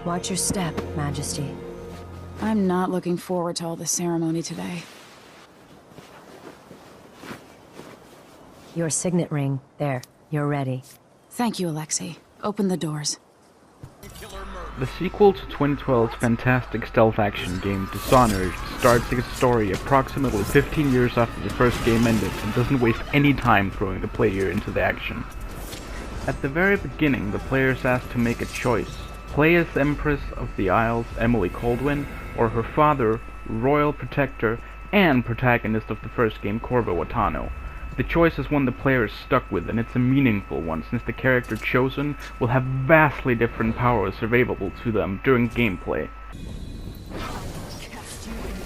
Watch your step, Majesty. I'm not looking forward to all the ceremony today. Your signet ring. There. You're ready. Thank you, Alexei. Open the doors. The sequel to 2012's fantastic stealth action game Dishonored starts its story approximately 15 years after the first game ended and doesn't waste any time throwing the player into the action. At the very beginning, the player is asked to make a choice. Play as Empress of the Isles, Emily Kaldwin, or her father, Royal Protector, and protagonist of the first game, Corvo Attano. The choice is one the player is stuck with, and it's a meaningful one, since the character chosen will have vastly different powers available to them during gameplay.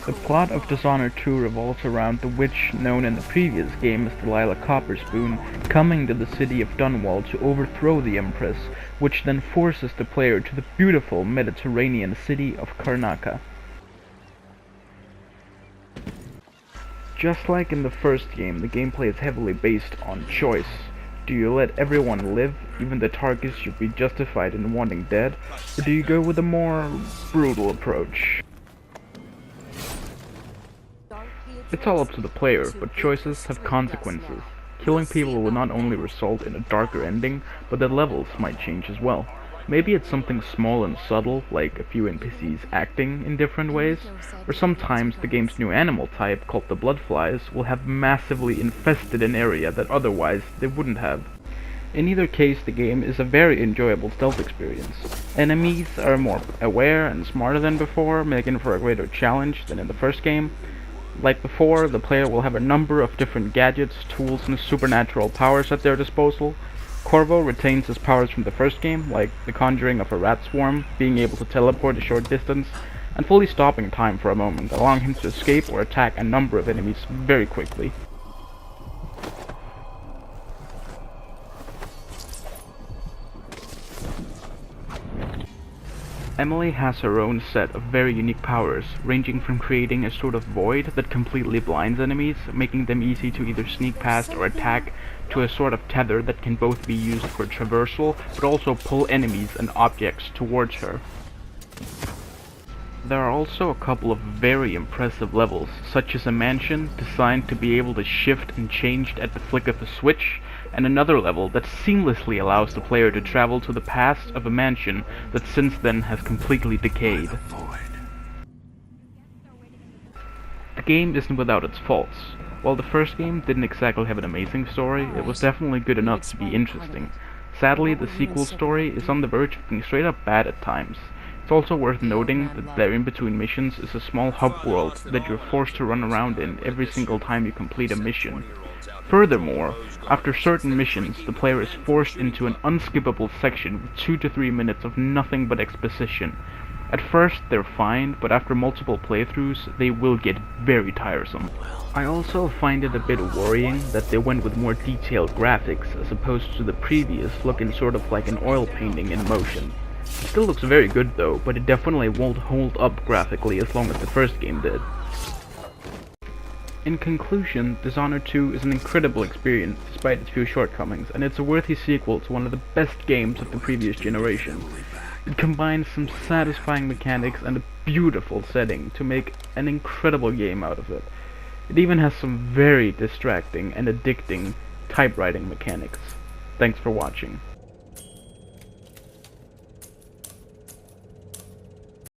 The plot of Dishonored 2 revolves around the witch known in the previous game as Delilah Copperspoon coming to the city of Dunwall to overthrow the Empress, which then forces the player to the beautiful Mediterranean city of Karnaca. Just like in the first game, the gameplay is heavily based on choice. Do you let everyone live, even the targets should be justified in wanting dead, or do you go with a more brutal approach? It's all up to the player, but choices have consequences. Killing people will not only result in a darker ending, but the levels might change as well. Maybe it's something small and subtle, like a few NPCs acting in different ways, or sometimes the game's new animal type, called the Bloodflies, will have massively infested an area that otherwise they wouldn't have. In either case, the game is a very enjoyable stealth experience. Enemies are more aware and smarter than before, making for a greater challenge than in the first game. Like before, the player will have a number of different gadgets, tools, and supernatural powers at their disposal. Corvo retains his powers from the first game, like the conjuring of a rat swarm, being able to teleport a short distance, and fully stopping time for a moment, allowing him to escape or attack a number of enemies very quickly. Emily has her own set of very unique powers, ranging from creating a sort of void that completely blinds enemies, making them easy to either sneak past or attack, to a sort of tether that can both be used for traversal, but also pull enemies and objects towards her. There are also a couple of very impressive levels, such as a mansion designed to be able to shift and change at the flick of a switch, and another level that seamlessly allows the player to travel to the past of a mansion that since then has completely decayed. The game isn't without its faults. While the first game didn't exactly have an amazing story, it was definitely good enough to be interesting. Sadly, the sequel story is on the verge of being straight up bad at times. It's also worth noting that there in between missions is a small hub world that you're forced to run around in every single time you complete a mission. Furthermore, after certain missions, the player is forced into an unskippable section with 2 to 3 minutes of nothing but exposition. At first they're fine, but after multiple playthroughs they will get very tiresome. I also find it a bit worrying that they went with more detailed graphics as opposed to the previous looking sort of like an oil painting in motion. It still looks very good though, but it definitely won't hold up graphically as long as the first game did. In conclusion, Dishonored 2 is an incredible experience despite its few shortcomings, and it's a worthy sequel to one of the best games of the previous generation. It combines some satisfying mechanics and a beautiful setting to make an incredible game out of it. It even has some very distracting and addicting typewriting mechanics. Thanks for watching.